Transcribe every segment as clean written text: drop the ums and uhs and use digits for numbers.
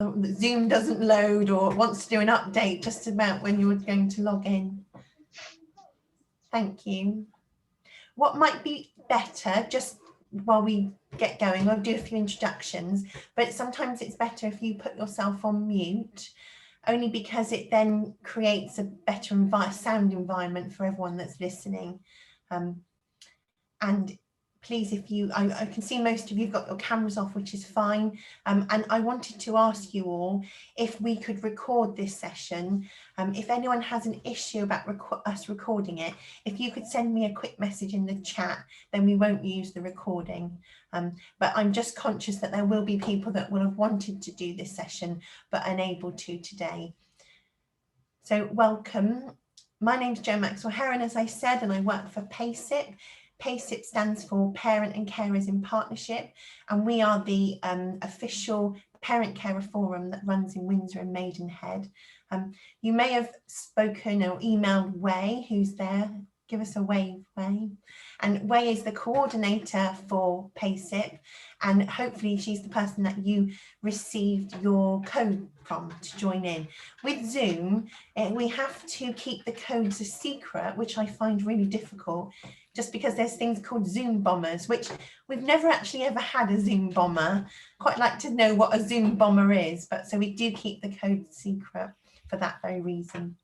Zoom doesn't load or wants to do an update just about when you're going to log in. Thank you. What might be better, just while we get going, I'll do a few introductions, but sometimes it's better if you put yourself on mute, only because it then creates a better sound environment for everyone that's listening. And please, if you, I can see most of you've got your cameras off, which is fine. And I wanted to ask you all if we could record this session. If anyone has an issue about us recording it, if you could send me a quick message in the chat, then we won't use the recording. But I'm just conscious that there will be people that will have wanted to do this session, but unable to today. So welcome. My name's Jo Maxwell Heron, as I said, and I work for PACIP. PACIP stands for Parent and Carers in Partnership, and we are the official parent carer forum that runs in Windsor and Maidenhead. You may have spoken or emailed Way, who's there. Give us a wave, Way. And Way is the coordinator for PACIP, and hopefully she's the person that you received your code from to join in. With Zoom, we have to keep the codes a secret, which I find really difficult, just because there's things called Zoom bombers, which we've never actually ever had a Zoom bomber. Quite like to know what a Zoom bomber is, but so we do keep the code secret for that very reason.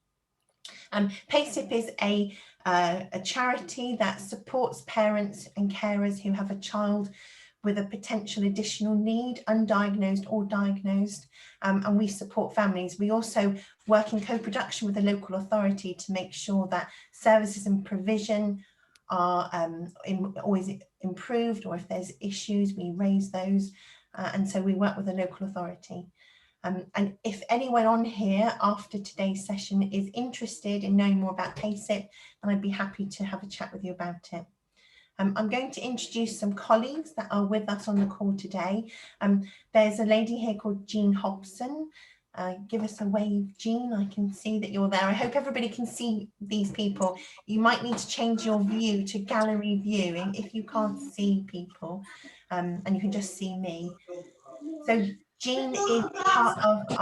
PACIP is a charity that supports parents and carers who have a child with a potential additional need, undiagnosed or diagnosed, and we support families. We also work in co-production with the local authority to make sure that services and provision are always improved, or if there's issues, we raise those, and so we work with the local authority. And if anyone on here after today's session is interested in knowing more about PACIP, then I'd be happy to have a chat with you about it. I'm going to introduce some colleagues that are with us on the call today. There's a lady here called Jean Hobson. Give us a wave, Jean. I can see that you're there. I hope everybody can see these people. You might need to change your view to gallery viewing if you can't see people, and you can just see me. So Jean is part of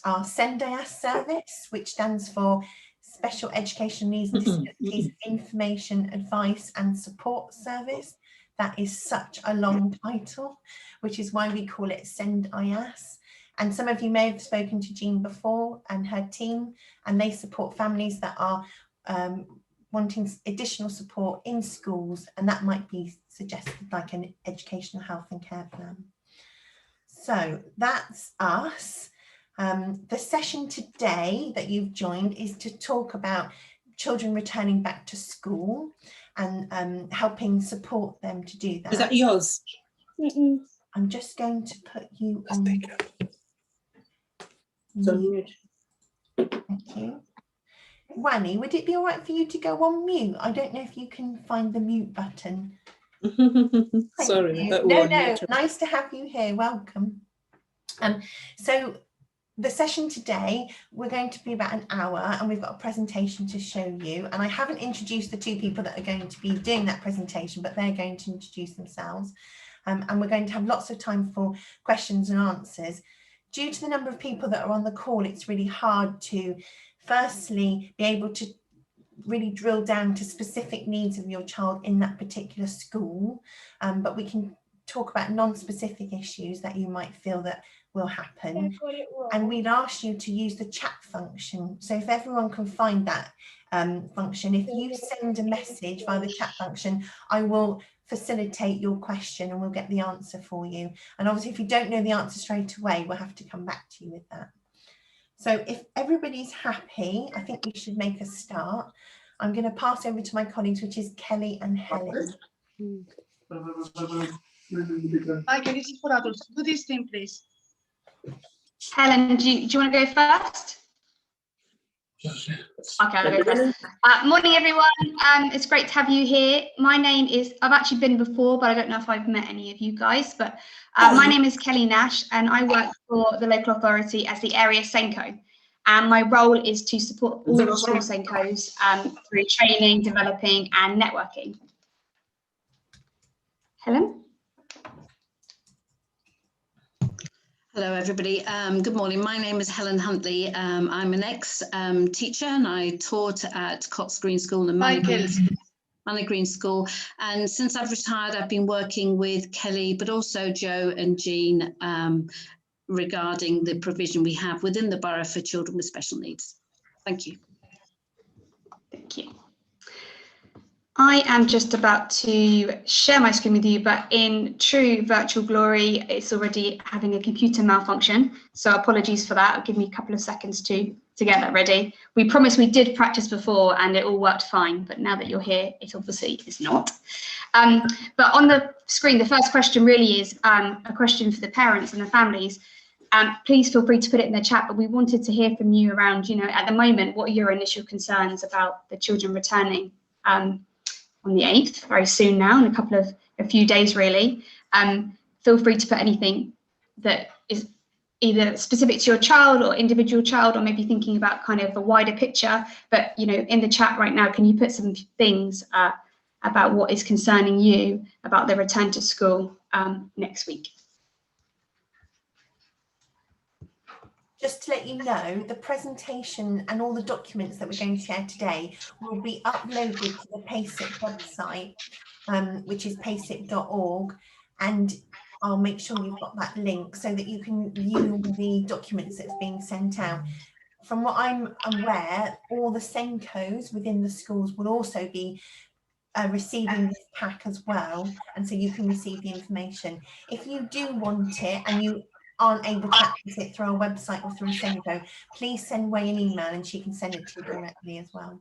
our SENDIAS service, which stands for Special Education Needs and Disabilities Information, Advice and Support Service. That is such a long title, which is why we call it SENDIAS. And some of you may have spoken to Jean before and her team, and they support families that are wanting additional support in schools, and that might be suggested like an educational health and care plan. So that's us. The session today that you've joined is to talk about children returning back to school and helping support them to do that. Is that yours? I'm just going to put you on mute. Thank you. Wani, would it be all right for you to go on mute? I don't know if you can find the mute button. Sorry. No, nice to have you here. Welcome. So the session today, we're going to be about an hour, and we've got a presentation to show you. And I haven't introduced the two people that are going to be doing that presentation, but they're going to introduce themselves. And we're going to have lots of time for questions and answers. Due to the number of people that are on the call, it's really hard to firstly be able to really drill down to specific needs of your child in that particular school, but we can talk about non-specific issues that you might feel that will happen. And we'd ask you to use the chat function. So if everyone can find that function, if you send a message via the chat function, I will facilitate your question and we'll get the answer for you. And obviously if you don't know the answer straight away, we'll have to come back to you with that. So if everybody's happy, I think we should make a start. I'm going to pass over to my colleagues, which is Kelly and Helen. Hi, Kelly, this is for adults. Do this thing, please. Helen, do you want to go first? Okay, I'll go first. Morning, everyone. It's great to have you here. My name is, I've actually been before, but I don't know if I've met any of you guys, but my name is Kelly Nash, and I work for the local authority as the area SENCO. And my role is to support all of the school SENCOs through training, developing, and networking. Helen? Hello, everybody. Good morning. My name is Helen Huntley. I'm an ex-teacher and I taught at Cox Green School and Manor Green School. And since I've retired, I've been working with Kelly, but also Joe and Jean regarding the provision we have within the borough for children with special needs. Thank you. Thank you. I am just about to share my screen with you, but in true virtual glory, it's already having a computer malfunction. So apologies for that. Give me a couple of seconds to get that ready. We promised we did practice before and it all worked fine, but now that you're here, it obviously is not. But on the screen, the first question really is a question for the parents and the families. Please feel free to put it in the chat, but we wanted to hear from you around, at the moment, what are your initial concerns about the children returning on the 8th, very soon now, in a few days really. Feel free to put anything that is either specific to your child or individual child, or maybe thinking about kind of a wider picture. But in the chat right now, can you put some things about what is concerning you about the return to school next week? Just to let you know, the presentation and all the documents that we're going to share today will be uploaded to the PASIC website, which is pasic.org, and I'll make sure you've got that link so that you can view the documents that's being sent out. From what I'm aware, all the SENCOs within the schools will also be receiving this pack as well, and so you can receive the information. If you do want it and you aren't able to access it through our website or through SENCO, please send Way an email and she can send it to you directly as well.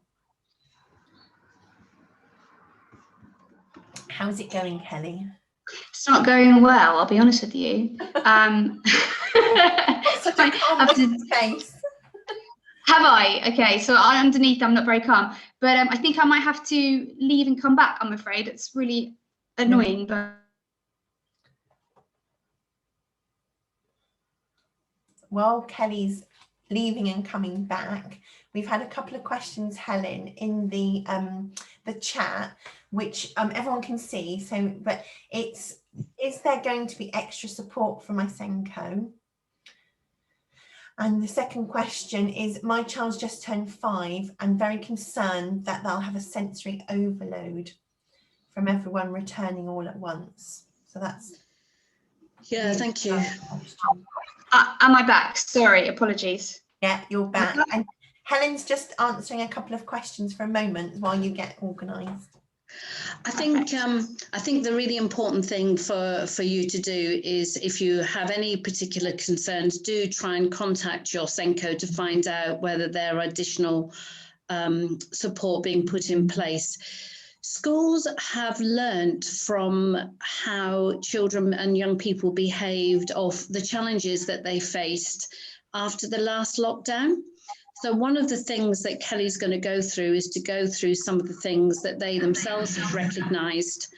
How's it going, Kelly? It's not going well, I'll be honest with you. Such a calm face. Have I? Okay, so underneath I'm not very calm, but I think I might have to leave and come back, I'm afraid. It's really annoying, but while Kelly's leaving and coming back, we've had a couple of questions, Helen, in the chat, which everyone can see. So, but is there going to be extra support from my SENCO? And the second question is, my child's just turned 5 and very concerned that they'll have a sensory overload from everyone returning all at once. So that's Thank you. am I back? Sorry, apologies. Yeah, you're back. And Helen's just answering a couple of questions for a moment while you get organised. I think the really important thing for you to do is, if you have any particular concerns, do try and contact your SENCO to find out whether there are additional support being put in place. Schools have learnt from how children and young people behaved, of the challenges that they faced after the last lockdown. So one of the things that Kelly's going to go through is to go through some of the things that they themselves have recognised.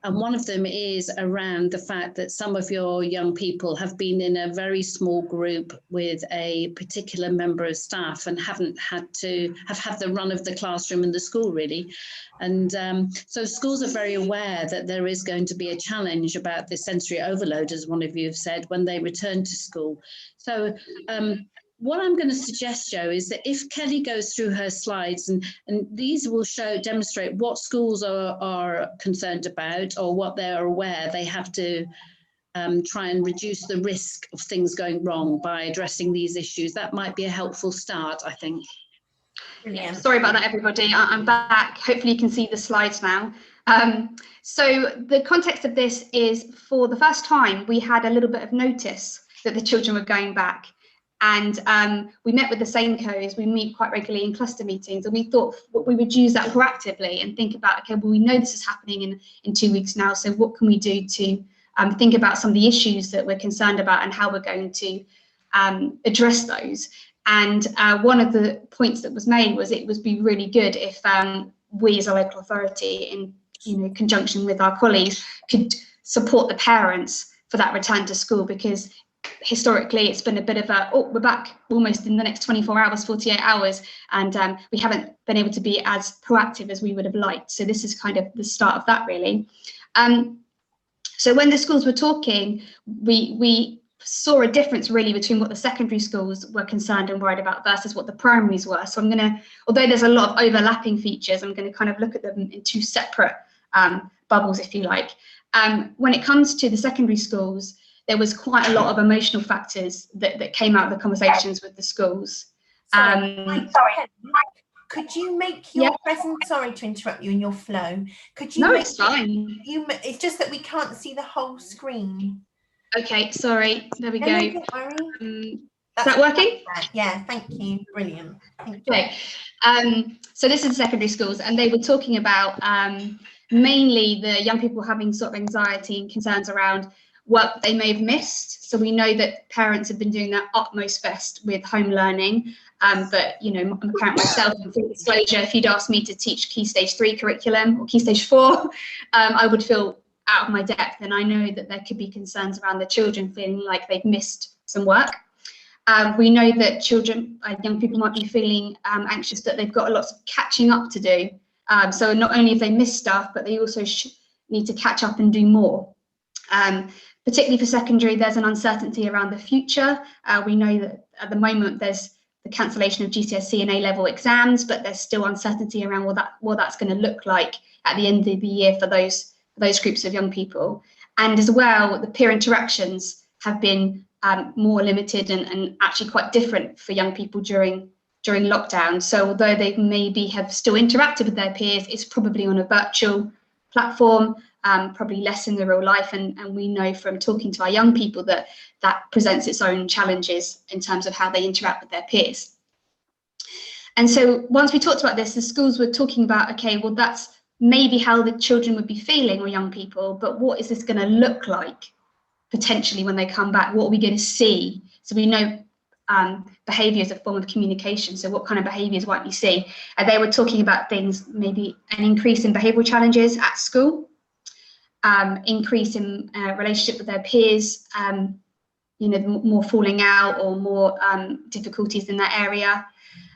And one of them is around the fact that some of your young people have been in a very small group with a particular member of staff and haven't had the run of the classroom in the school, really. And so schools are very aware that there is going to be a challenge about the sensory overload, as one of you have said, when they return to school. So what I'm going to suggest, Joe, is that if Kelly goes through her slides, and these will demonstrate what schools are concerned about, or what they're aware they have to try and reduce the risk of things going wrong by addressing these issues. That might be a helpful start, I think. Brilliant. Sorry about that, everybody. I'm back. Hopefully you can see the slides now. So the context of this is, for the first time, we had a little bit of notice that the children were going back. And we met with the SENCOs. We meet quite regularly in cluster meetings, and we thought we would use that proactively and think about, okay, well, we know this is happening in 2 weeks now, so what can we do to think about some of the issues that we're concerned about and how we're going to address those. And one of the points that was made was it would be really good if we as a local authority, in conjunction with our colleagues, could support the parents for that return to school, because historically it's been a bit of a, oh, we're back almost in the next 24 hours, 48 hours, and we haven't been able to be as proactive as we would have liked. So this is kind of the start of that, really. So when the schools were talking, we saw a difference really between what the secondary schools were concerned and worried about versus what the primaries were. So I'm going to, although there's a lot of overlapping features, I'm going to kind of look at them in two separate bubbles, if you like. When it comes to the secondary schools, there was quite a lot of emotional factors that came out of the conversations with the schools. Sorry. Could you make your sorry to interrupt you in your flow. Could you? No, it's fine. It's just that we can't see the whole screen. Okay, sorry. There we go. Don't worry. Is that working? Yeah, thank you. Brilliant. Thank you. Okay. So this is secondary schools, and they were talking about mainly the young people having sort of anxiety and concerns around work they may have missed. So we know that parents have been doing their utmost best with home learning. But, you know, I'm a parent myself, and full disclosure, if you'd asked me to teach Key Stage 3 curriculum or Key Stage 4, I would feel out of my depth. And I know that there could be concerns around the children feeling like they've missed some work. We know that children, young people might be feeling anxious that they've got lots of catching up to do. So not only have they missed stuff, but they also need to catch up and do more. Particularly for secondary, there's an uncertainty around the future. We know that at the moment there's the cancellation of GCSE and A-level exams, but there's still uncertainty around what that's going to look like at the end of the year for those groups of young people. And as well, the peer interactions have been more limited and actually quite different for young people during lockdown. So although they maybe have still interacted with their peers, it's probably on a virtual platform, probably less in the real life. And we know from talking to our young people that presents its own challenges in terms of how they interact with their peers. And so once we talked about this, the schools were talking about, okay, well, that's maybe how the children would be feeling, or young people, but what is this going to look like potentially when they come back? What are we going to see? So we know behaviour is a form of communication. So what kind of behaviours might we see? And they were talking about things, maybe an increase in behavioural challenges at school, increase in relationship with their peers, you know, more falling out or more difficulties in that area.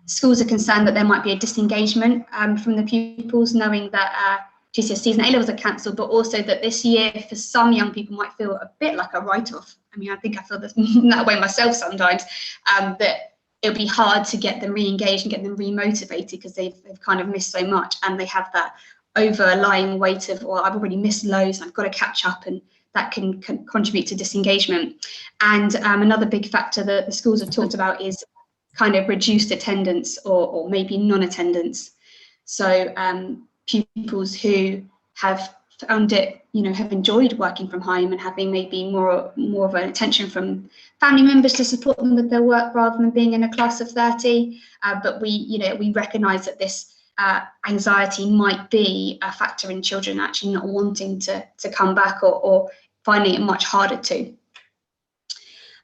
Schools are concerned that there might be a disengagement from the pupils, knowing that GCSEs and A-levels are cancelled, but also that this year for some young people might feel a bit like a write-off. I mean, I think I feel that way myself sometimes, that it'll be hard to get them re-engaged and get them re-motivated because they've kind of missed so much, and they have that overlying weight of, well, I've already missed loads, I've got to catch up, and that can contribute to disengagement. And another big factor that the schools have talked about is kind of reduced attendance or maybe non-attendance. So pupils who have found it, you know, have enjoyed working from home and having maybe more of an attention from family members to support them with their work rather than being in a class of 30. But we recognise that this anxiety might be a factor in children actually not wanting to come back or finding it much harder to.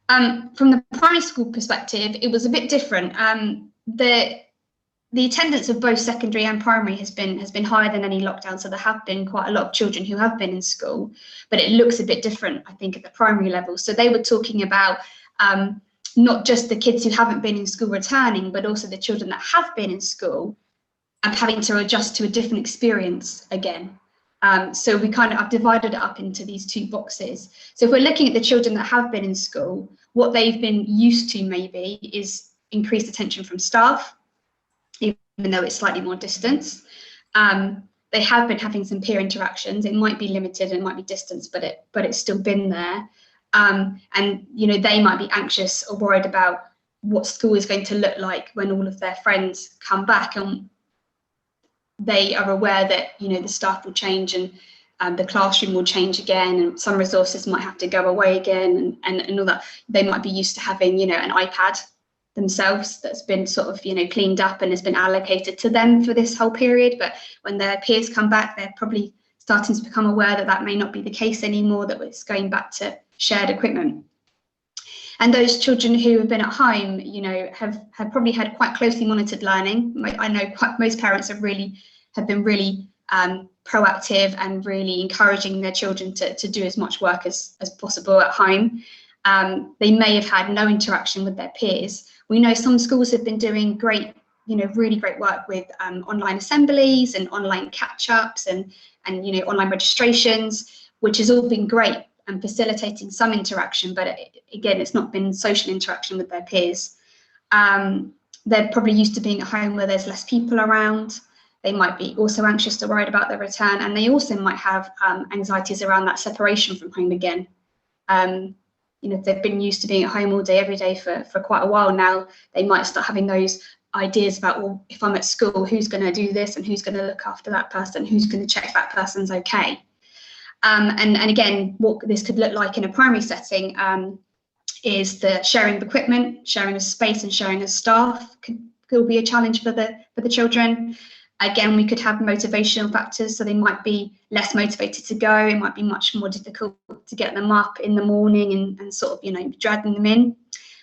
From the primary school perspective, it was a bit different. The attendance of both secondary and primary has been higher than any lockdown, so there have been quite a lot of children who have been in school, but it looks a bit different, I think, at the primary level. So they were talking about not just the kids who haven't been in school returning, but also the children that have been in school and having to adjust to a different experience again. So I've divided it up into these two boxes. So if we're looking at the children that have been in school, what they've been used to maybe is increased attention from staff, even though it's slightly more distance. They have been having some peer interactions. It might be limited and it might be distance, but it's still been there. And you know, they might be anxious or worried about what school is going to look like when all of their friends come back, and they are aware that, you know, the staff will change and the classroom will change again, and some resources might have to go away again, and all that. They might be used to having, you know, an iPad themselves that's been sort of, you know, cleaned up and has been allocated to them for this whole period. But when their peers come back, they're probably starting to become aware that that may not be the case anymore, that it's going back to shared equipment. And those children who have been at home, you know, have probably had quite closely monitored learning. I know most parents have been really proactive and really encouraging their children to do as much work as possible at home. They may have had no interaction with their peers. We know some schools have been doing great, you know, really great work with online assemblies and online catch-ups and you know, online registrations, which has all been great. and facilitating some interaction, but again, it's not been social interaction with their peers. They're probably used to being at home where there's less people around. They might be also anxious or worried about their return, and they also might have anxieties around that separation from home again. You know, they've been used to being at home all day, every day for quite a while now. They might start having those ideas about, well, if I'm at school, who's going to do this and who's going to look after that person, who's going to check that person's okay. And again, what this could look like in a primary setting is the sharing of equipment, sharing of space and sharing of staff could be a challenge for the children. Again, we could have motivational factors, so they might be less motivated to go. It might be much more difficult to get them up in the morning and sort of, you know, dragging them in,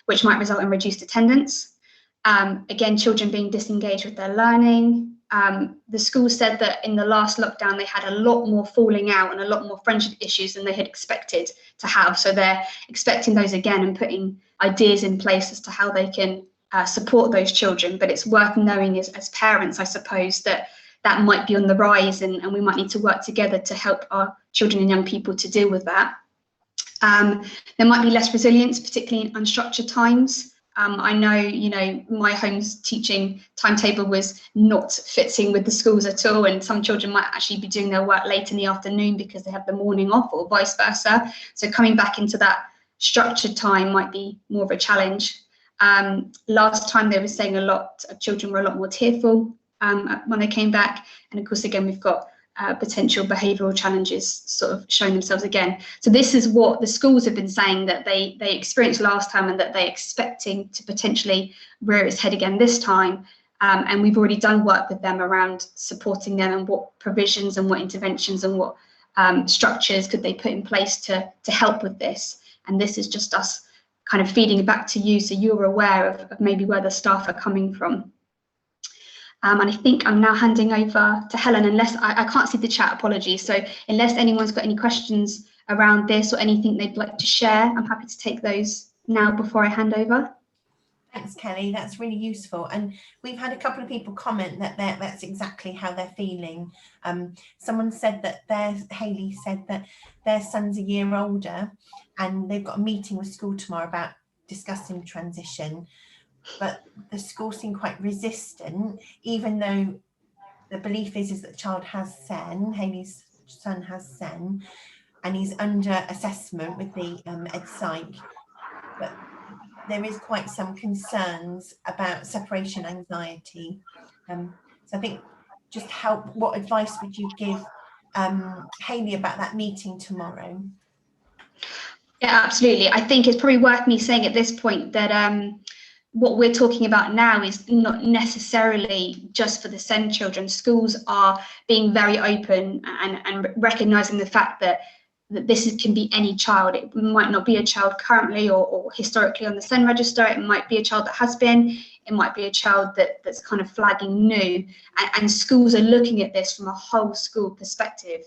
which might result in reduced attendance. Again, children being disengaged with their learning. The school said that in the last lockdown, they had a lot more falling out and a lot more friendship issues than they had expected to have. So they're expecting those again and putting ideas in place as to how they can support those children. But it's worth knowing as parents, I suppose, that might be on the rise, and we might need to work together to help our children and young people to deal with that. There might be less resilience, particularly in unstructured times. I know, you know, my home's teaching timetable was not fitting with the schools at all, and some children might actually be doing their work late in the afternoon because they have the morning off, or vice versa. So coming back into that structured time might be more of a challenge. Last time they were saying a lot of children were a lot more tearful when they came back, and of course again we've got potential behavioural challenges sort of showing themselves again. So this is what the schools have been saying that they experienced last time and that they're expecting to potentially rear its head again this time. And we've already done work with them around supporting them and what provisions and what interventions and what structures could they put in place to help with this. And this is just us kind of feeding it back to you so you're aware of maybe where the staff are coming from. And I think I'm now handing over to Helen, unless I can't see the chat, apologies. So unless anyone's got any questions around this or anything they'd like to share, I'm happy to take those now before I hand over. Thanks, Kelly. That's really useful. And we've had a couple of people comment that that's exactly how they're feeling. Someone said that Hayley said that their son's a year older and they've got a meeting with school tomorrow about discussing transition. But the school seem quite resistant, even though the belief is that the child has SEN, Hayley's son has SEN, and he's under assessment with the Ed Psych. But there is quite some concerns about separation anxiety. So I think just what advice would you give Hayley about that meeting tomorrow? Yeah, absolutely. I think it's probably worth me saying at this point that what we're talking about now is not necessarily just for the SEN children. Schools are being very open and recognising the fact that this can be any child. It might not be a child currently or historically on the SEN register. It might be a child that has been. It might be a child that's kind of flagging new. And schools are looking at this from a whole school perspective,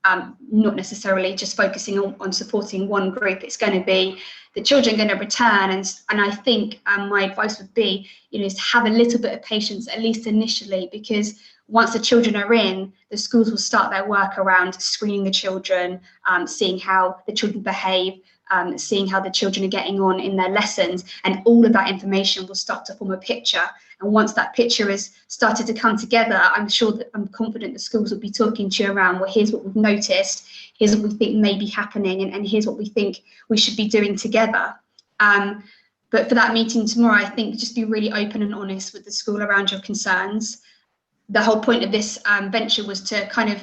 not necessarily just focusing on supporting one group. It's going to be the children going to return, and I think my advice would be, is to have a little bit of patience, at least initially, because once the children are in, the schools will start their work around screening the children, seeing how the children behave, seeing how the children are getting on in their lessons, and all of that information will start to form a picture. And once that picture has started to come together, I'm confident the schools will be talking to you around, well, here's what we've noticed, here's what we think may be happening, and here's what we think we should be doing together. But for that meeting tomorrow, I think just be really open and honest with the school around your concerns. The whole point of this venture was to kind of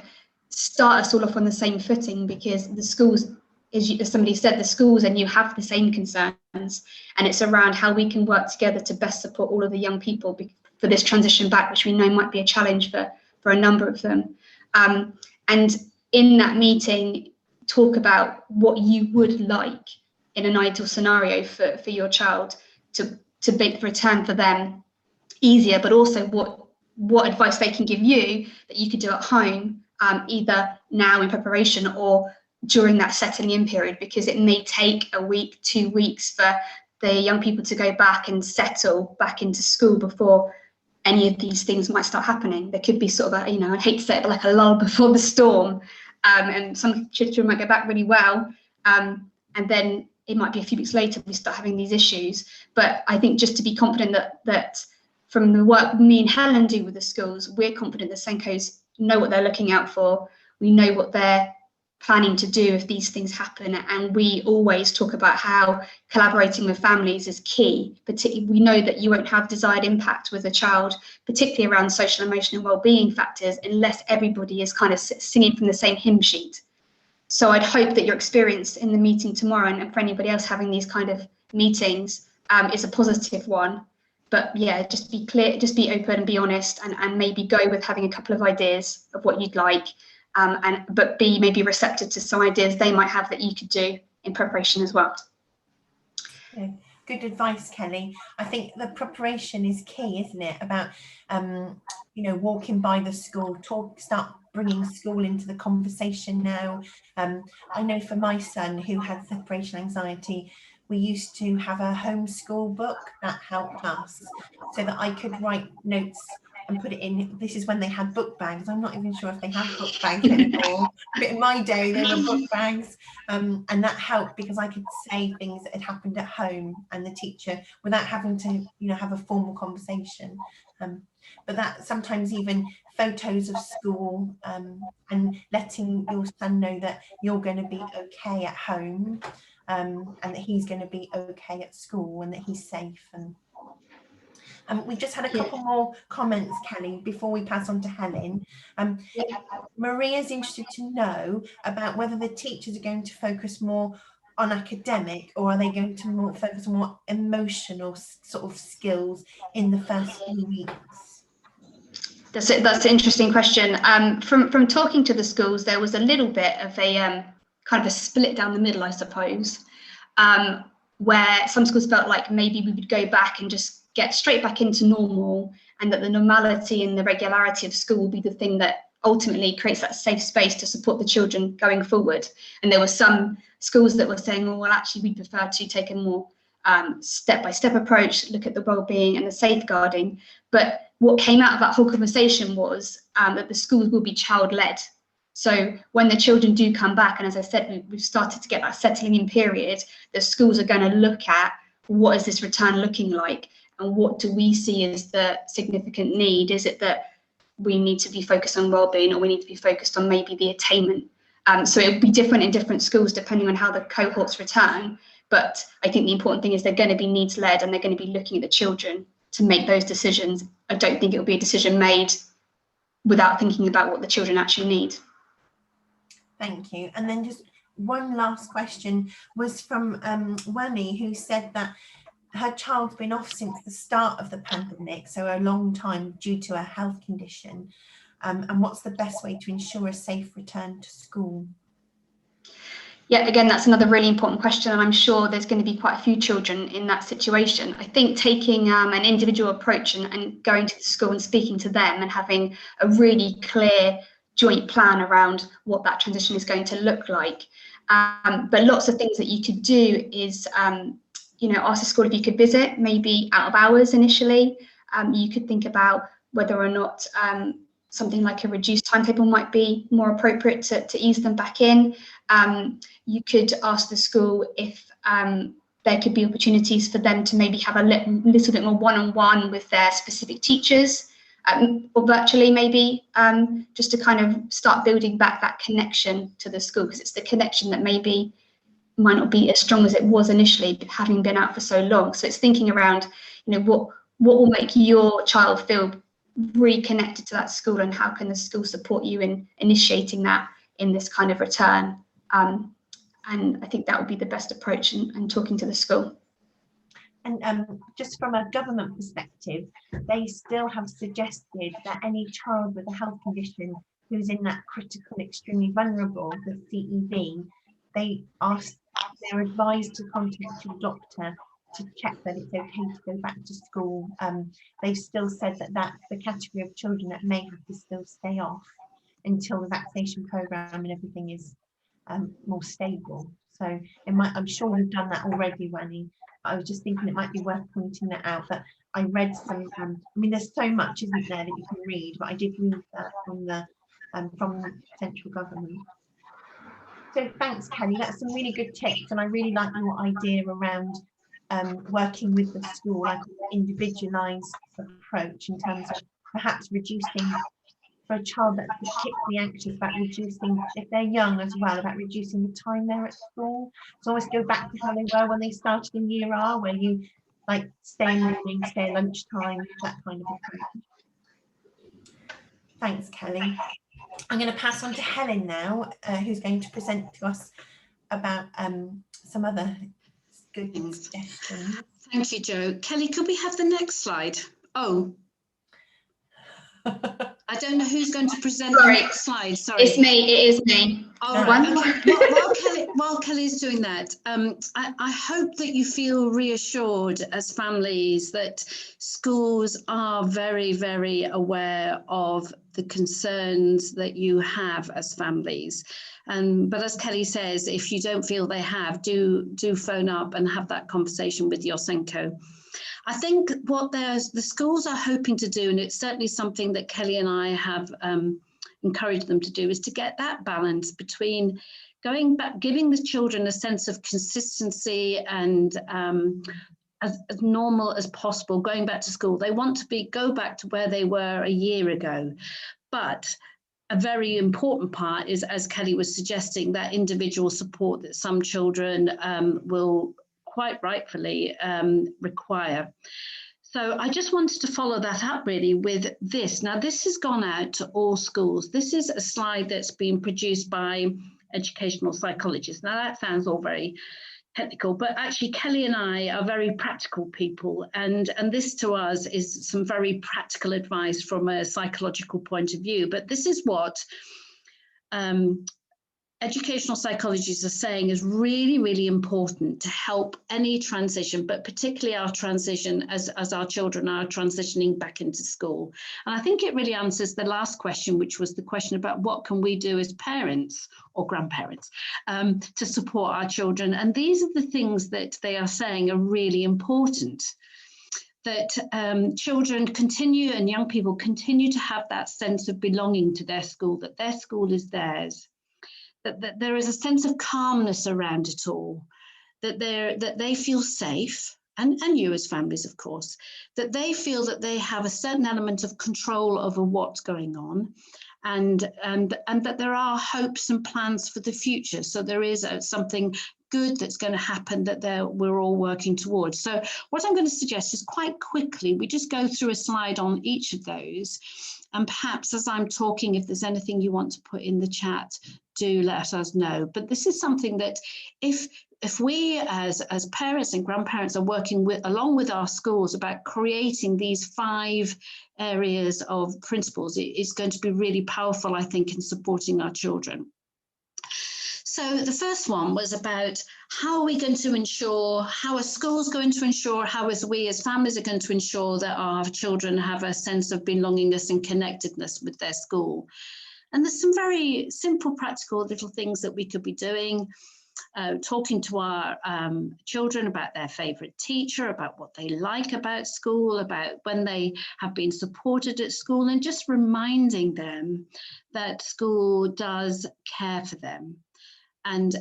start us all off on the same footing, because the schools, as somebody said, the schools and you have the same concerns, and it's around how we can work together to best support all of the young people for this transition back, which we know might be a challenge for a number of them. And in that meeting, talk about what you would like in an ideal scenario for your child to make the return for them easier, but also what advice they can give you that you could do at home, either now in preparation or during that settling in period, because it may take a week, 2 weeks for the young people to go back and settle back into school before any of these things might start happening. There could be sort of I hate to say it, but like a lull before the storm. And some children might go back really well, and then it might be a few weeks later we start having these issues. But I think just to be confident that from the work me and Helen do with the schools, we're confident the SENCOs know what they're looking out for. We know what they're planning to do if these things happen, and we always talk about how collaborating with families is key. Particularly, we know that you won't have desired impact with a child, particularly around social, emotional well-being factors, unless everybody is kind of singing from the same hymn sheet. So I'd hope that your experience in the meeting tomorrow, and for anybody else having these kind of meetings, is a positive one. But yeah, just be clear, just be open and be honest, and maybe go with having a couple of ideas of what you'd like. But be maybe receptive to some ideas they might have that you could do in preparation as well. Yeah, good advice, Kelly. I think the preparation is key, isn't it? About walking by the school, start bringing school into the conversation now. I know for my son who had separation anxiety, we used to have a homeschool book that helped us, so that I could write notes and put it in. This is when they had book bags. I'm not even sure if they have book bags anymore, but in my day they were book bags, and that helped because I could say things that had happened at home and the teacher without having to have a formal conversation. But that sometimes even photos of school, and letting your son know that you're going to be okay at home, and that he's going to be okay at school, and that he's safe. And we've just had a couple more comments, Kelly, before we pass on to Helen. Maria's interested to know about whether the teachers are going to focus more on academic, or are they going to focus on more emotional sort of skills in the first few weeks? That's an interesting question. From talking to the schools, there was a little bit of a kind of a split down the middle, I suppose, where some schools felt like maybe we would go back and just get straight back into normal, and that the normality and the regularity of school will be the thing that ultimately creates that safe space to support the children going forward. And there were some schools that were saying, oh, well, actually, we'd prefer to take a more step-by-step approach, look at the well-being and the safeguarding. But what came out of that whole conversation was that the schools will be child-led. So when the children do come back, and as I said, we've started to get that settling in period, the schools are going to look at what is this return looking like, and what do we see as the significant need? Is it that we need to be focused on well-being, or we need to be focused on maybe the attainment? So it will be different in different schools depending on how the cohorts return. But I think the important thing is they're going to be needs-led, and they're going to be looking at the children to make those decisions. I don't think it will be a decision made without thinking about what the children actually need. Thank you. And then just one last question was from Wani, who said that her child's been off since the start of the pandemic, so a long time, due to a health condition. And what's the best way to ensure a safe return to school? Yeah, again, that's another really important question, and I'm sure there's going to be quite a few children in that situation. I think taking an individual approach and going to the school and speaking to them and having a really clear joint plan around what that transition is going to look like. But lots of things that you could do is ask the school if you could visit, maybe out of hours initially. You could think about whether or not something like a reduced timetable might be more appropriate to ease them back in. You could ask the school if there could be opportunities for them to maybe have a little bit more one-on-one with their specific teachers, or virtually maybe, just to kind of start building back that connection to the school, because it's the connection that maybe might not be as strong as it was initially, having been out for so long. So it's thinking around, what will make your child feel reconnected to that school, and how can the school support you in initiating that in this kind of return. And I think that would be the best approach in talking to the school. And just from a government perspective, they still have suggested that any child with a health condition who's in that critical, extremely vulnerable, the CEV, they're advised to contact your doctor to check that it's okay to go back to school. They've still said that that's the category of children that may have to still stay off until the vaccination programme and everything is more stable. So I'm sure we've done that already, Wani. I was just thinking it might be worth pointing that out. That I read some. There's so much, isn't there, that you can read, but I did read that from the central government. So thanks, Kelly. That's some really good tips, and I really like your idea around working with the school, like an individualised approach in terms of perhaps reducing, for a child that's particularly anxious, about reducing, if they're young as well, about reducing the time they're at school. So almost go back to how they were when they started in Year R, where you like stay in morning, stay at lunchtime, that kind of approach. Thanks, Kelly. I'm going to pass on to Helen now, who's going to present to us about some other good suggestions. Thank you, Jo. Kelly, could we have the next slide? Oh, I don't know who's going to present the next slide. Sorry. It's me. It is me. Oh, right. Okay. While Kelly's doing that, I hope that you feel reassured as families that schools are very, very aware of the concerns that you have as families. But as Kelly says, if you don't feel they have, do phone up and have that conversation with your SENCO. I think what the schools are hoping to do, and it's certainly something that Kelly and I have encouraged them to do, is to get that balance between going back, giving the children a sense of consistency and as normal as possible, going back to school. They want to go back to where they were a year ago. But a very important part is, as Kelly was suggesting, that individual support that some children will quite rightfully require. So I just wanted to follow that up really with this. Now, this has gone out to all schools. This is a slide that's been produced by educational psychologists. Now, that sounds all very technical, but actually Kelly and I are very practical people, and this to us is some very practical advice from a psychological point of view. But this is what educational psychologists are saying is really, really important to help any transition, but particularly our transition as our children are transitioning back into school. And I think it really answers the last question, which was the question about what can we do as parents or grandparents to support our children. And these are the things that they are saying are really important. That children continue and young people continue to have that sense of belonging to their school, that their school is theirs. That there is a sense of calmness around it all, that they feel safe, and you as families, of course, that they feel that they have a certain element of control over what's going on, and that there are hopes and plans for the future. So there is something good that's going to happen that we're all working towards. So what I'm going to suggest is quite quickly, we just go through a slide on each of those. And perhaps as I'm talking, if there's anything you want to put in the chat, do let us know. But this is something that if we as parents and grandparents are working along with our schools about creating these 5 areas of principles, it's going to be really powerful, I think, in supporting our children. So the first one was about how are we going to ensure, how are schools going to ensure, how is we as families are going to ensure that our children have a sense of belongingness and connectedness with their school. And there's some very simple, practical little things that we could be doing, talking to our children about their favourite teacher, about what they like about school, about when they have been supported at school, and just reminding them that school does care for them. And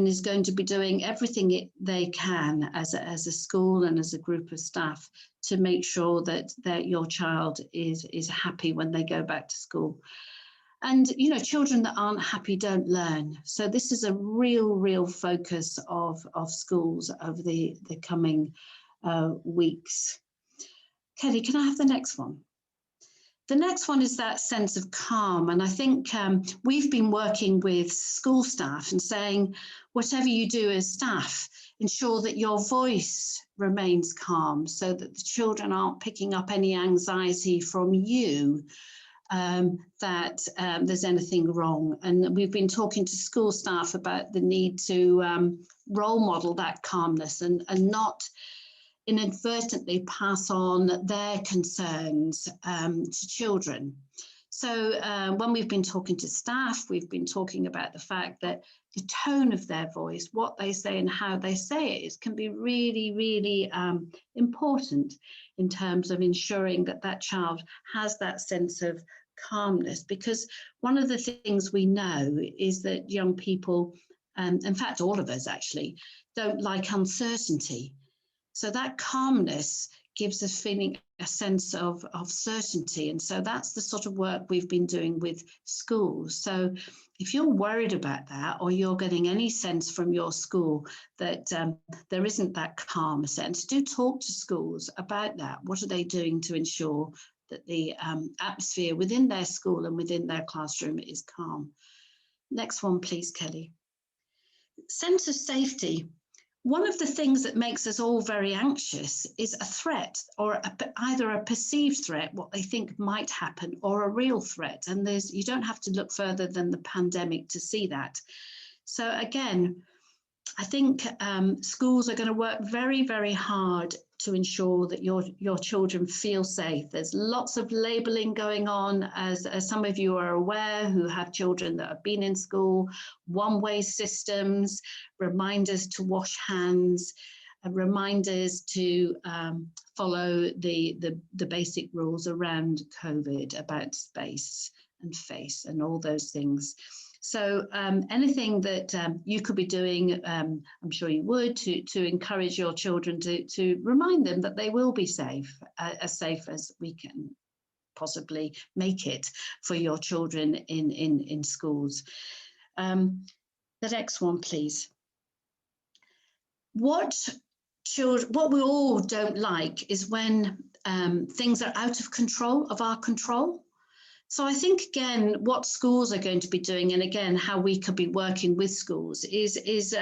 is going to be doing everything they can as a school and as a group of staff to make sure that your child is happy when they go back to school. And, you know, children that aren't happy don't learn. So this is a real focus of schools over the coming weeks. Kelly, can I have the next one? The next one is that sense of calm. And I think we've been working with school staff and saying, whatever you do as staff, ensure that your voice remains calm so that the children aren't picking up any anxiety from you that there's anything wrong. And we've been talking to school staff about the need to role model that calmness and not inadvertently pass on their concerns to children. So when we've been talking to staff, we've been talking about the fact that the tone of their voice, what they say and how they say it can be really important in terms of ensuring that that child has that sense of calmness. Because one of the things we know is that young people in fact, all of us actually, don't like uncertainty. So that calmness gives us feeling a sense of certainty. And so that's the sort of work we've been doing with schools. So if you're worried about that, or you're getting any sense from your school that there isn't that calm sense, do talk to schools about that. What are they doing to ensure that the atmosphere within their school and within their classroom is calm? Next one, please, Kelly. Sense of safety. One of the things that makes us all very anxious is a threat, or either a perceived threat, what they think might happen, or a real threat. And you don't have to look further than the pandemic to see that. So again, I think schools are going to work very, very hard to ensure that your children feel safe. There's lots of labelling going on, as some of you are aware who have children that have been in school, one-way systems, reminders to wash hands, reminders to follow the basic rules around COVID, about space and face and all those things. So anything that you could be doing, I'm sure you would, to encourage your children to remind them that they will be safe, as safe as we can possibly make it for your children in schools. The next one, please. What we all don't like is when things are out of control, of our control. So I think, again, what schools are going to be doing, and again, how we could be working with schools, is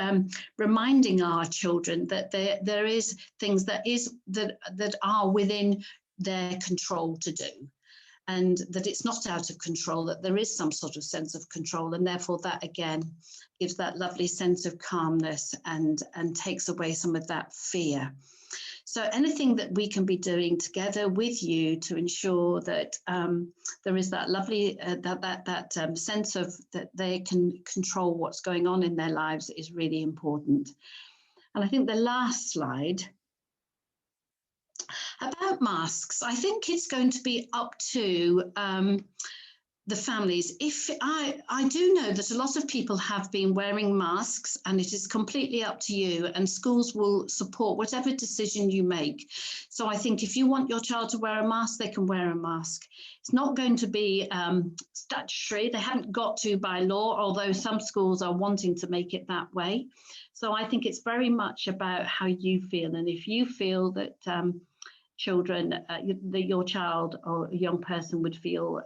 reminding our children that there is things that are within their control to do, and that it's not out of control, that there is some sort of sense of control, and therefore that, again, gives that lovely sense of calmness and takes away some of that fear. So anything that we can be doing together with you to ensure that there is that lovely sense of that they can control what's going on in their lives is really important. And I think the last slide about masks, I think it's going to be up to the families. If I do know that a lot of people have been wearing masks, and it is completely up to you, and schools will support whatever decision you make. So I think if you want your child to wear a mask, they can wear a mask. It's not going to be statutory. They haven't got to by law, although some schools are wanting to make it that way. So I think it's very much about how you feel. And if you feel that children, that your child or a young person would feel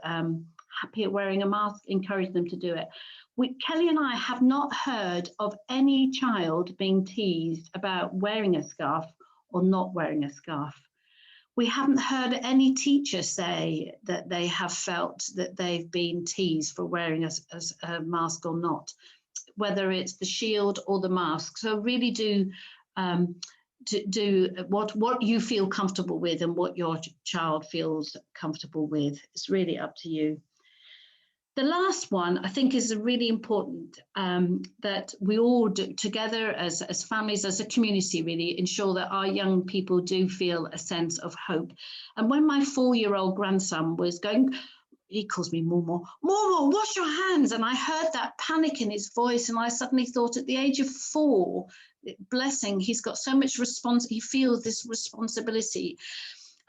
happy at wearing a mask, encourage them to do it. Kelly and I have not heard of any child being teased about wearing a scarf or not wearing a scarf. We haven't heard any teacher say that they have felt that they've been teased for wearing a mask or not, whether it's the shield or the mask. So really do what you feel comfortable with, and what your child feels comfortable with. It's really up to you. The last one, I think, is really important, that we all do together as families, as a community, really ensure that our young people do feel a sense of hope. And when my 4-year-old grandson was going, he calls me Momo, Momo, wash your hands. And I heard that panic in his voice, and I suddenly thought, at the age of 4, blessing, he's got so much he feels this responsibility.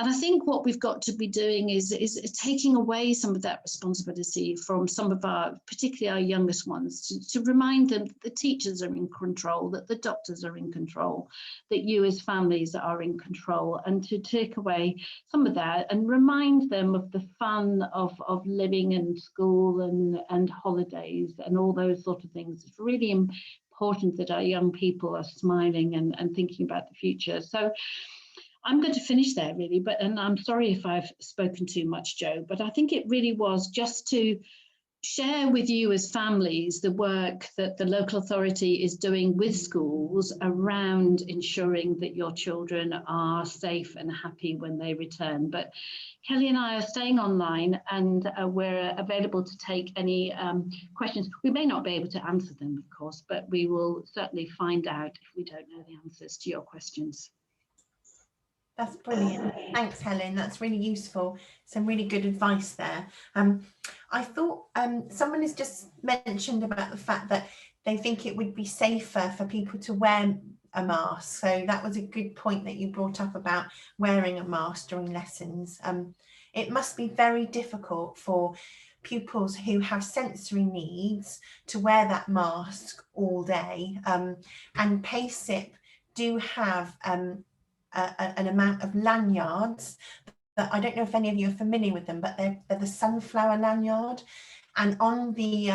And I think what we've got to be doing is taking away some of that responsibility from some of our, particularly our youngest ones, to remind them that the teachers are in control, that the doctors are in control, that you as families are in control, and to take away some of that and remind them of the fun of living in school and holidays and all those sort of things. It's really important that our young people are smiling and thinking about the future. So I'm going to finish there, really, and I'm sorry if I've spoken too much, Jo, but I think it really was just to share with you as families the work that the local authority is doing with schools around ensuring that your children are safe and happy when they return. But Kelly and I are staying online, and we're available to take any questions. We may not be able to answer them, of course, but we will certainly find out if we don't know the answers to your questions. That's brilliant. Thanks, Helen. That's really useful. Some really good advice there. I thought someone has just mentioned about the fact that they think it would be safer for people to wear a mask. So that was a good point that you brought up about wearing a mask during lessons. It must be very difficult for pupils who have sensory needs to wear that mask all day. And PASIP do have an amount of lanyards that I don't know if any of you are familiar with them, but they're the sunflower lanyard. And on the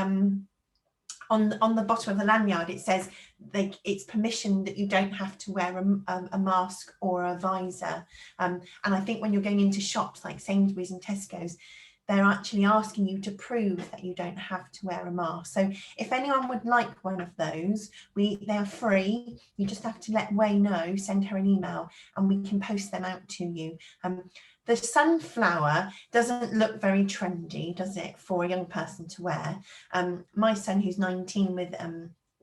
bottom of the lanyard, it says it's permission that you don't have to wear a mask or a visor. And I think when you're going into shops like Sainsbury's and Tesco's, they're actually asking you to prove that you don't have to wear a mask. So if anyone would like one of those, they are free. You just have to let Way know, send her an email, and we can post them out to you. The sunflower doesn't look very trendy, does it, for a young person to wear? My son, who's 19 with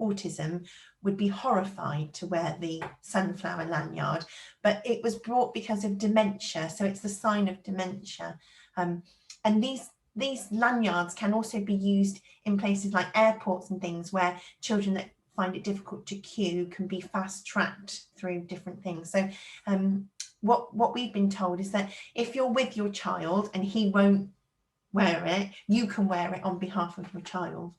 autism, would be horrified to wear the sunflower lanyard, but it was brought because of dementia, so it's the sign of dementia. And these lanyards can also be used in places like airports and things where children that find it difficult to queue can be fast-tracked through different things. So what we've been told is that if you're with your child and he won't wear it, you can wear it on behalf of your child.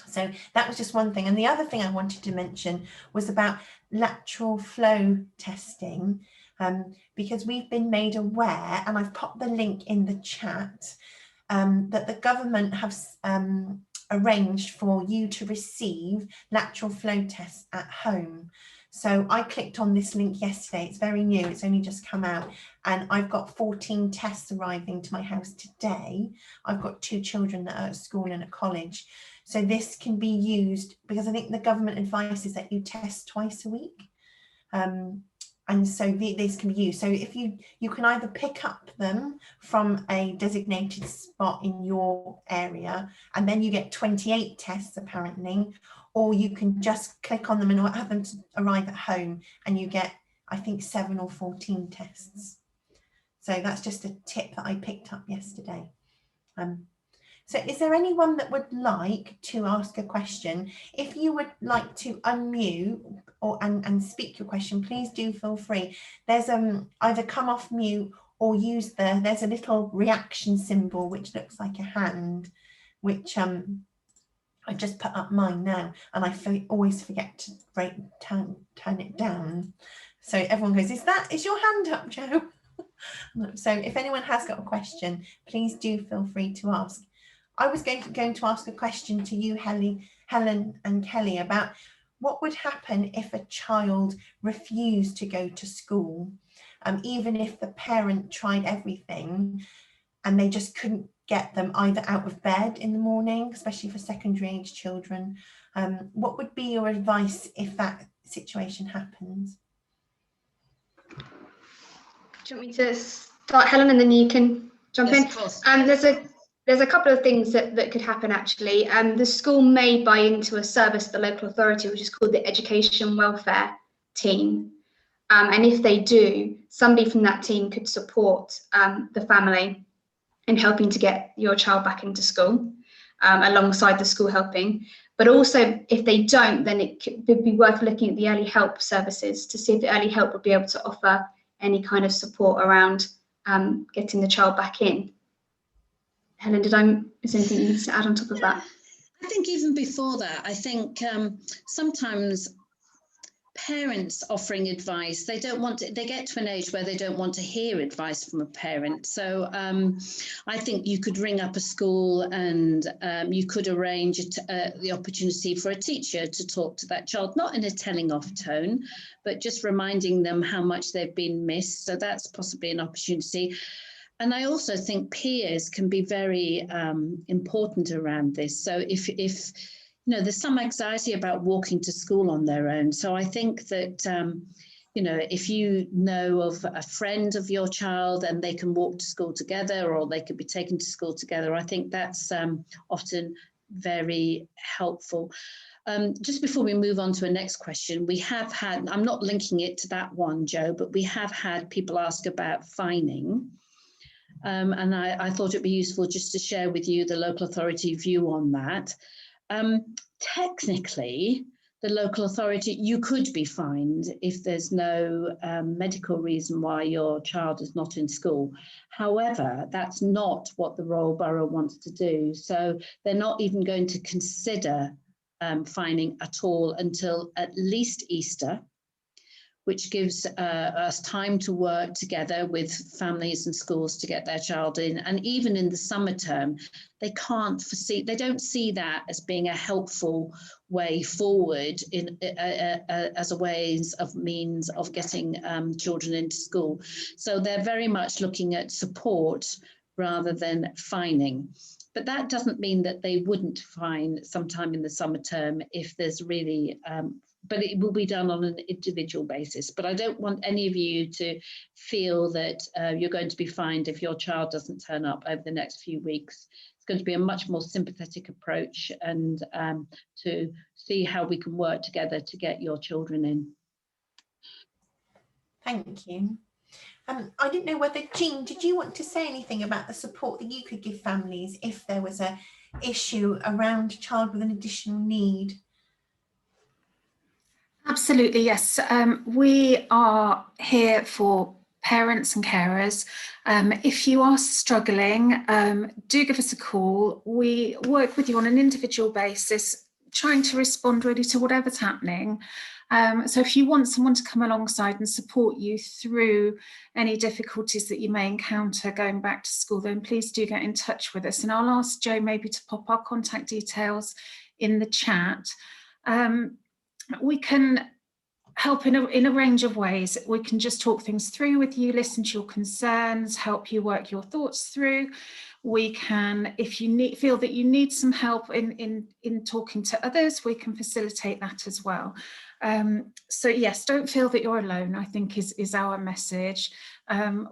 So that was just one thing. And the other thing I wanted to mention was about lateral flow testing, because we've been made aware, and I've popped the link in the chat, that the government have arranged for you to receive lateral flow tests at home. So I clicked on this link yesterday. It's very new, it's only just come out, and I've got 14 tests arriving to my house today. I've got 2 children that are at school and at college. So this can be used, because I think the government advice is that you test twice a week. And so this can be used. So if you can either pick up them from a designated spot in your area, and then you get 28 tests apparently, or you can just click on them and have them to arrive at home and you get, I think, 7 or 14 tests. So that's just a tip that I picked up yesterday. So is there anyone that would like to ask a question? If you would like to unmute and speak your question, please do feel free. There's either come off mute or use there's a little reaction symbol which looks like a hand, which I just put up mine now, and I always forget to turn it down. So everyone goes, is your hand up, Joe? So if anyone has got a question, please do feel free to ask. I was going to ask a question to you, Helen and Kelly, about what would happen if a child refused to go to school, even if the parent tried everything and they just couldn't get them either out of bed in the morning, especially for secondary age children. What would be your advice if that situation happens? Do you want me to start, Helen, and then you can jump in? Of course. There's a couple of things that could happen actually. The school may buy into a service of the local authority, which is called the Education Welfare Team. And if they do, somebody from that team could support the family in helping to get your child back into school, alongside the school helping. But also, if they don't, then it would be worth looking at the early help services to see if the early help would be able to offer any kind of support around getting the child back in. Helen, is there anything you need to add on top of that? I think even before that, I think sometimes parents offering advice, they get to an age where they don't want to hear advice from a parent. So I think you could ring up a school and you could arrange the opportunity for a teacher to talk to that child, not in a telling off tone, but just reminding them how much they've been missed. So that's possibly an opportunity. And I also think peers can be very important around this. So if you know, there's some anxiety about walking to school on their own. So I think that, you know, if you know of a friend of your child and they can walk to school together, or they could be taken to school together, I think that's often very helpful. Just before we move on to a next question, we have had, I'm not linking it to that one, Joe, but we have had people ask about fining. And I thought it'd be useful just to share with you the local authority view on that. Technically, the local authority, you could be fined if there's no medical reason why your child is not in school. However, that's not what the Royal Borough wants to do. So they're not even going to consider fining at all until at least Easter, which gives us time to work together with families and schools to get their child in. And even in the summer term, they don't see that as being a helpful way forward as a means of getting children into school. So they're very much looking at support rather than fining. But that doesn't mean that they wouldn't fine sometime in the summer term if there's really but it will be done on an individual basis. But I don't want any of you to feel that you're going to be fined if your child doesn't turn up over the next few weeks. It's going to be a much more sympathetic approach and to see how we can work together to get your children in. Thank you. I didn't know whether, Jean, did you want to say anything about the support that you could give families if there was an issue around a child with an additional need? Absolutely, yes. We are here for parents and carers. If you are struggling, do give us a call. We work with you on an individual basis, trying to respond really to whatever's happening. So if you want someone to come alongside and support you through any difficulties that you may encounter going back to school, then please do get in touch with us. And I'll ask Jo maybe to pop our contact details in the chat. We can help in a range of ways. We can just talk things through with you, listen to your concerns, help you work your thoughts through. We can, if you feel that you need some help in talking to others, we can facilitate that as well. So yes, don't feel that you're alone, I think is our message.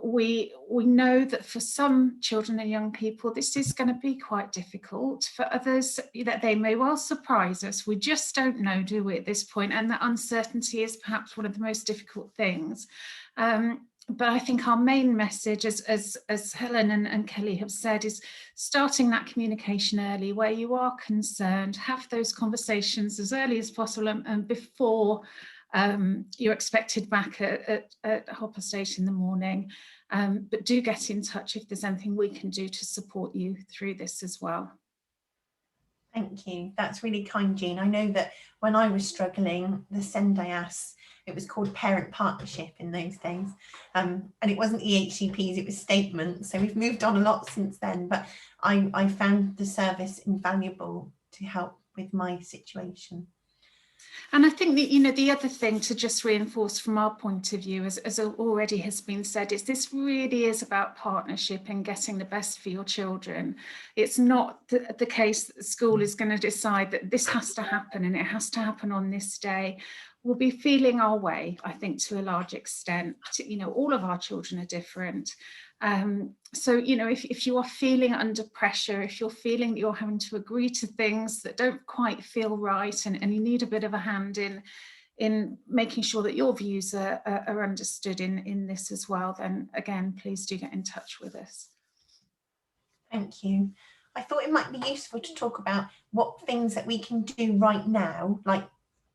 We know that for some children and young people, this is going to be quite difficult. For others, that they may well surprise us. We just don't know, do we, at this point? And that uncertainty is perhaps one of the most difficult things. But I think our main message, as Helen and Kelly have said, is starting that communication early, where you are concerned, have those conversations as early as possible and before you're expected back at Hopper Station in the morning. But do get in touch if there's anything we can do to support you through this as well. Thank you. That's really kind, Jean. I know that when I was struggling, the send I asked, it was called Parent Partnership in those days. And it wasn't EHCPs, it was statements. So we've moved on a lot since then, but I found the service invaluable to help with my situation. And I think that, you know, the other thing to just reinforce from our point of view, as already has been said, is this really is about partnership and getting the best for your children. It's not the case that the school is going to decide that this has to happen and it has to happen on this day. We'll be feeling our way, I think, to a large extent. You know, all of our children are different. So, you know, if you are feeling under pressure, if you're feeling that you're having to agree to things that don't quite feel right and you need a bit of a hand in making sure that your views are understood in this as well, then again, please do get in touch with us. Thank you. I thought it might be useful to talk about what things that we can do right now, like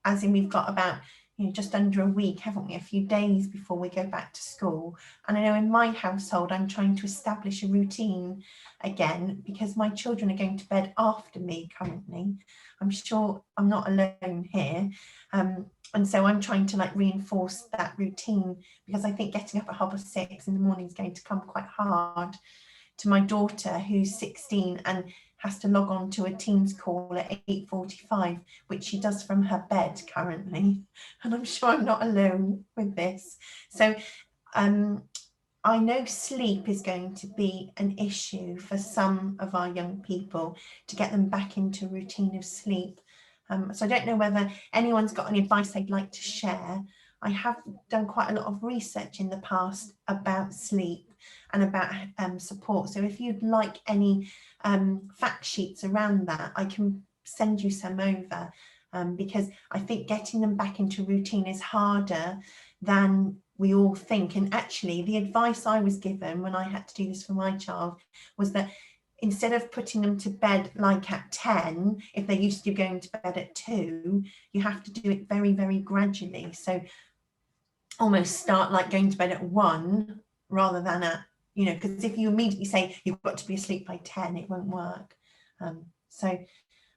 as in we've got about, you know, just under a week, haven't we? A few days before we go back to school. And I know in my household, I'm trying to establish a routine again because my children are going to bed after me currently. I'm sure I'm not alone here. And so I'm trying to like reinforce that routine because I think getting up at 6:30 in the morning is going to come quite hard to my daughter who's 16 and has to log on to a Teams call at 8:45, which she does from her bed currently. And I'm sure I'm not alone with this. So I know sleep is going to be an issue for some of our young people to get them back into a routine of sleep. So I don't know whether anyone's got any advice they'd like to share. I have done quite a lot of research in the past about sleep and about support. So if you'd like any fact sheets around that, I can send you some over because I think getting them back into routine is harder than we all think. And actually the advice I was given when I had to do this for my child was that instead of putting them to bed like at 10, if they're used to going to bed at 2, you have to do it very, very gradually. So almost start like going to bed at 1 rather than at, you know, because if you immediately say you've got to be asleep by 10, it won't work. So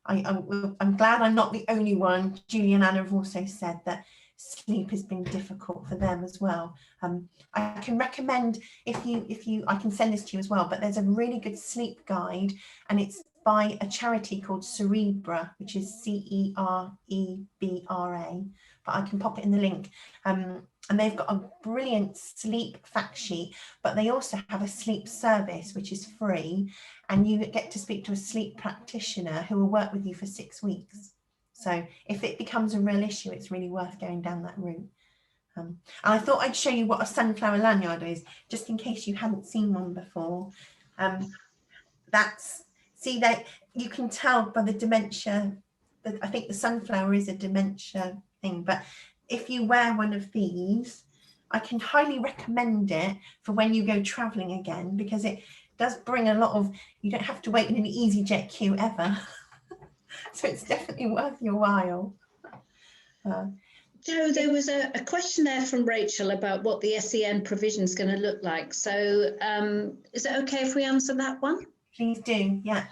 I'm glad I'm not the only one. Julie and Anna have also said that sleep has been difficult for them as well. I can recommend, if you I can send this to you as well, but there's a really good sleep guide, and it's by a charity called Cerebra, which is Cerebra, but I can pop it in the link. And they've got a brilliant sleep fact sheet, but they also have a sleep service, which is free, and you get to speak to a sleep practitioner who will work with you for 6 weeks. So if it becomes a real issue, it's really worth going down that route. And I thought I'd show you what a sunflower lanyard is, just in case you hadn't seen one before. See that you can tell by the dementia, that I think the sunflower is a dementia thing, but if you wear one of these, I can highly recommend it for when you go traveling again, because it does bring a lot of, you don't have to wait in an EasyJet queue ever. So it's definitely worth your while. Jo, there was a question there from Rachel about what the SEN provision is going to look like. So is it okay if we answer that one? Please do, yeah.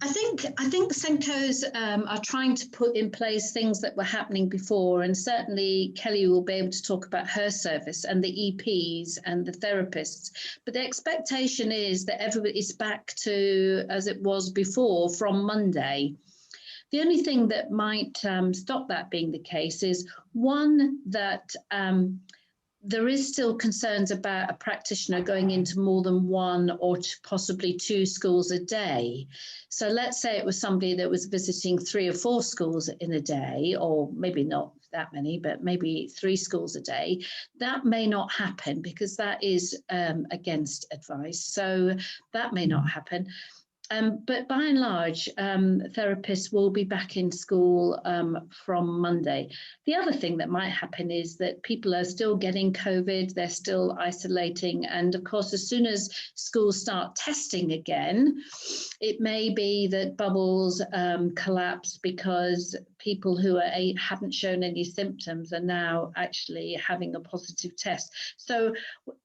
I think the SENCOs are trying to put in place things that were happening before, and certainly Kelly will be able to talk about her service and the EPs and the therapists. But the expectation is that everybody is back to as it was before from Monday. The only thing that might stop that being the case is, one, that there is still concerns about a practitioner going into more than 1 or possibly 2 schools a day. So let's say it was somebody that was visiting 3 or 4 schools in a day, or maybe not that many, but maybe 3 schools a day. That may not happen because that is against advice. So that may not happen. But by and large, therapists will be back in school from Monday. The other thing that might happen is that people are still getting COVID, they're still isolating. And of course, as soon as schools start testing again, it may be that bubbles collapse because people who haven't shown any symptoms are now actually having a positive test. So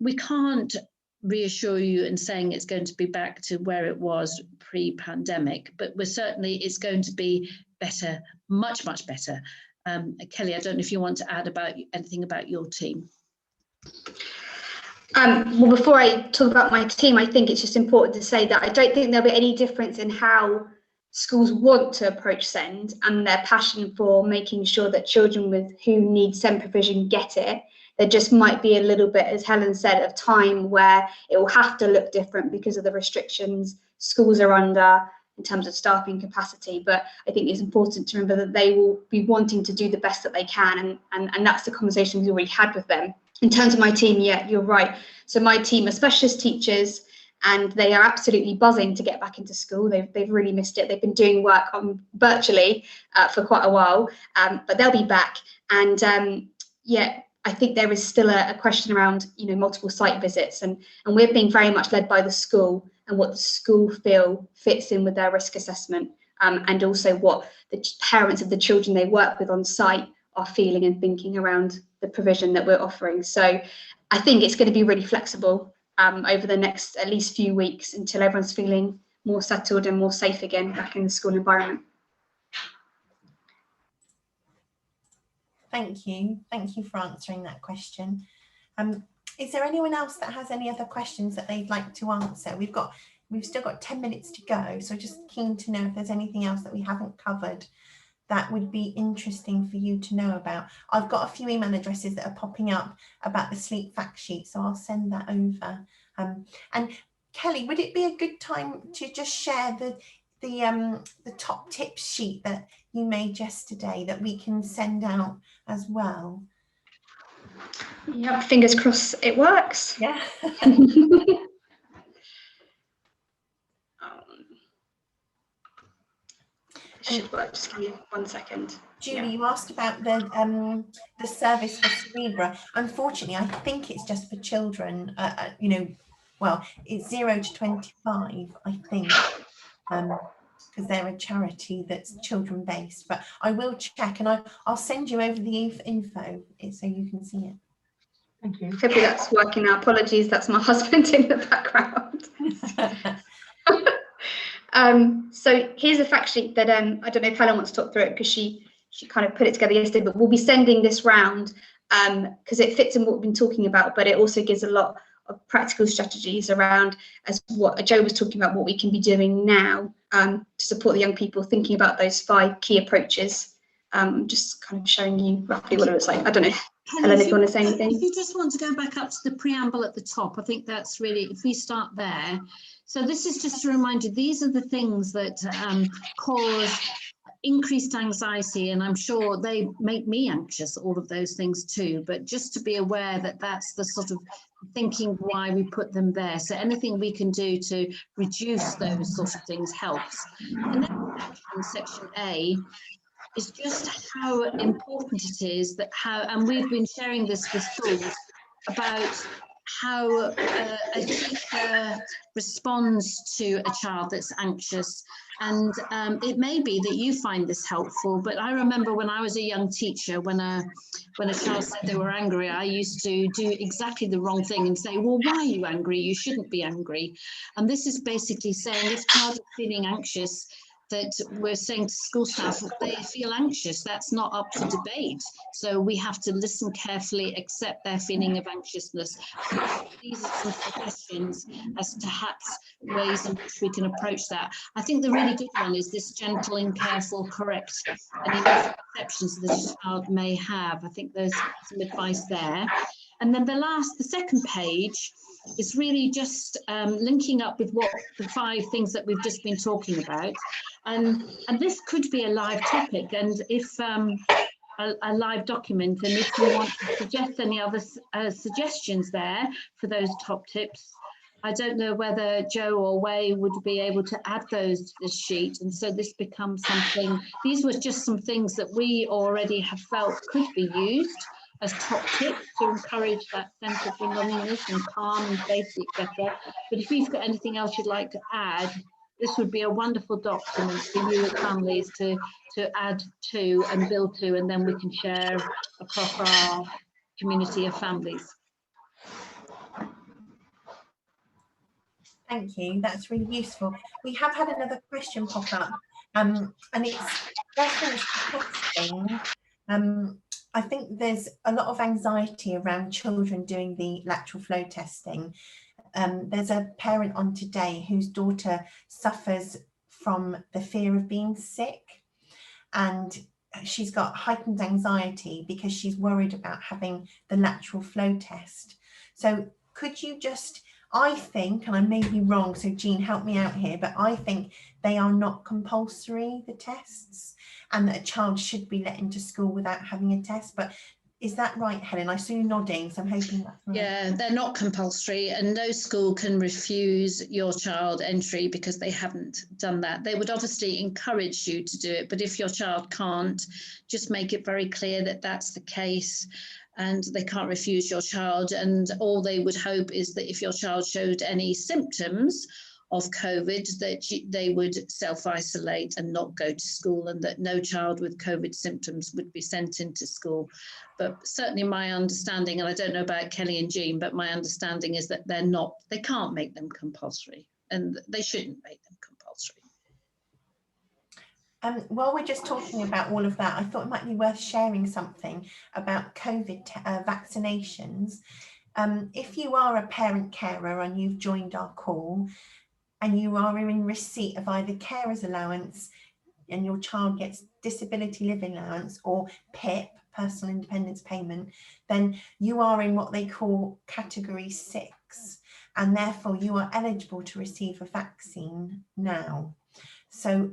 we can't reassure you in saying it's going to be back to where it was pre-pandemic, but it's going to be better, much, much better. Kelly, I don't know if you want to add anything about your team. Well, before I talk about my team, I think it's just important to say that I don't think there'll be any difference in how schools want to approach SEND and their passion for making sure that children who need SEND provision get it. There just might be a little bit, as Helen said, of time where it will have to look different because of the restrictions schools are under in terms of staffing capacity. But I think it's important to remember that they will be wanting to do the best that they can, and that's the conversation we've already had with them. In terms of my team, yeah, you're right. So my team are specialist teachers, and they are absolutely buzzing to get back into school. They've really missed it. They've been doing work virtually for quite a while, but they'll be back. And yeah, I think there is still a question around, multiple site visits, and we're being very much led by the school and what the school feel fits in with their risk assessment, and also what the parents of the children they work with on site are feeling and thinking around the provision that we're offering. So I think it's going to be really flexible over the next at least few weeks until everyone's feeling more settled and more safe again back in the school environment. Thank you for answering that question. Is there anyone else that has any other questions that they'd like to answer? We've still got 10 minutes to go, so just keen to know if there's anything else that we haven't covered that would be interesting for you to know about. I've got a few email addresses that are popping up about the sleep fact sheet, so I'll send that over. And Kelly, would it be a good time to just share the top tips sheet that you made yesterday that we can send out as well? Yep, fingers crossed it works. Yeah. Should work. Just give me 1 second. Julie, Yeah. you asked about the service for Cerebra. Unfortunately, I think it's just for children. Well, it's 0 to 25, I think. because they're a charity that's children based. But I will check, and I'll send you over the info so you can see it. Thank you. Hopefully that's working now. Apologies, that's my husband in the background. So here's a fact sheet that I don't know if Helen wants to talk through it, because she kind of put it together yesterday, but we'll be sending this round because it fits in what we've been talking about, but it also gives a lot of practical strategies around, as what Joe was talking about, what we can be doing now to support the young people thinking about those 5 key approaches. Just kind of showing you roughly what it looks like. I don't know, Helen, if you want to say anything. If you just want to go back up to the preamble at the top, I think that's really, if we start there. So this is just to remind you, these are the things that cause increased anxiety, and I'm sure they make me anxious, all of those things too, but just to be aware that that's the sort of thinking why we put them there. So anything we can do to reduce those sort of things helps. And then section A is just how important it is that and we've been sharing this with schools about how a teacher responds to a child that's anxious. And it may be that you find this helpful, but I remember when I was a young teacher, when a child said they were angry, I used to do exactly the wrong thing and say, well, why are you angry? You shouldn't be angry. And this is basically saying if child is feeling anxious, that we're saying to school staff that they feel anxious. That's not up for debate. So we have to listen carefully, accept their feeling of anxiousness. These are some suggestions as to perhaps ways in which we can approach that. I think the really good one is this gentle and careful, correct any misconceptions that a child may have. I think there's some advice there. And then the second page is really just linking up with what the 5 things that we've just been talking about. And this could be a live topic, and if a live document, and if you want to suggest any other suggestions there for those top tips, I don't know whether Joe or Wei would be able to add those to this sheet, and so this becomes something. These were just some things that we already have felt could be used as top tips to encourage that sense of belongingness and calm and safety, etc. But if you've got anything else you'd like to add, this would be a wonderful document for you as families to add to and build to, and then we can share across our community of families. Thank you, that's really useful. We have had another question pop up, and it's reference to testing. I think there's a lot of anxiety around children doing the lateral flow testing. There's a parent on today whose daughter suffers from the fear of being sick, and she's got heightened anxiety because she's worried about having the lateral flow test. So could you just, I think, and I may be wrong, so Jean, help me out here, but I think they are not compulsory, the tests, and that a child should be let into school without having a test. But is that right, Helen? I saw you nodding, so I'm hoping that's right. Yeah, they're not compulsory, and no school can refuse your child entry because they haven't done that. They would obviously encourage you to do it, but if your child can't, just make it very clear that that's the case, and they can't refuse your child. And all they would hope is that if your child showed any symptoms of COVID, that they would self-isolate and not go to school, and that no child with COVID symptoms would be sent into school. But certainly my understanding, and I don't know about Kelly and Jean, but my understanding is that they can't make them compulsory, and they shouldn't make them compulsory. While we're just talking about all of that, I thought it might be worth sharing something about COVID vaccinations. If you are a parent carer and you've joined our call, and you are in receipt of either carer's allowance and your child gets disability living allowance or PIP, personal independence payment, then you are in what they call category 6, and therefore you are eligible to receive a vaccine now. So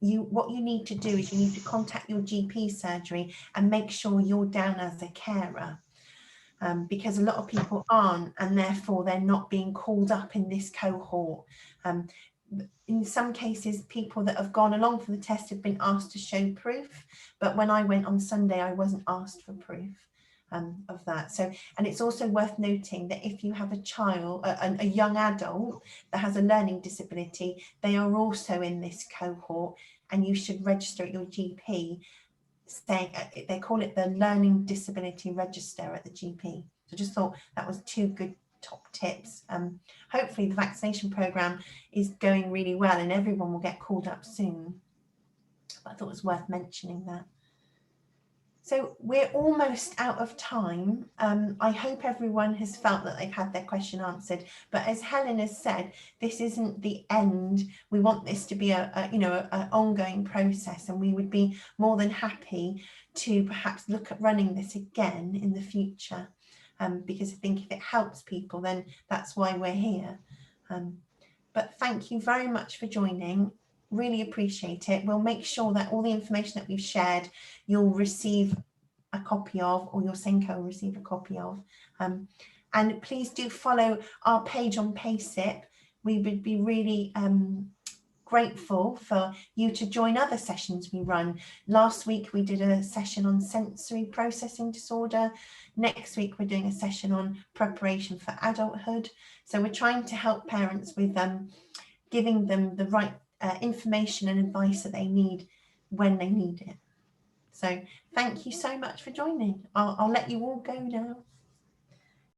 what you need to do is you need to contact your GP surgery and make sure you're down as a carer. Because a lot of people aren't, and therefore they're not being called up in this cohort. In some cases, people that have gone along for the test have been asked to show proof, but when I went on Sunday, I wasn't asked for proof. of that. So, and it's also worth noting that if you have a child, a young adult that has a learning disability, they are also in this cohort, and you should register at your GP saying, they call it the Learning Disability Register at the GP. So just thought that was 2 good top tips. Hopefully the vaccination programme is going really well and everyone will get called up soon. But I thought it was worth mentioning that. So we're almost out of time. I hope everyone has felt that they've had their question answered. But as Helen has said, this isn't the end. We want this to be an ongoing process, and we would be more than happy to perhaps look at running this again in the future. Because I think if it helps people, then that's why we're here. But thank you very much for joining. Really appreciate it. We'll make sure that all the information that we've shared, you'll receive a copy of, or your SENCO will receive a copy of. And please do follow our page on PASIP. We would be really grateful for you to join other sessions we run. Last week we did a session on sensory processing disorder. Next week we're doing a session on preparation for adulthood. So we're trying to help parents with giving them the right information and advice that they need when they need it. So thank you so much for joining. I'll let you all go now.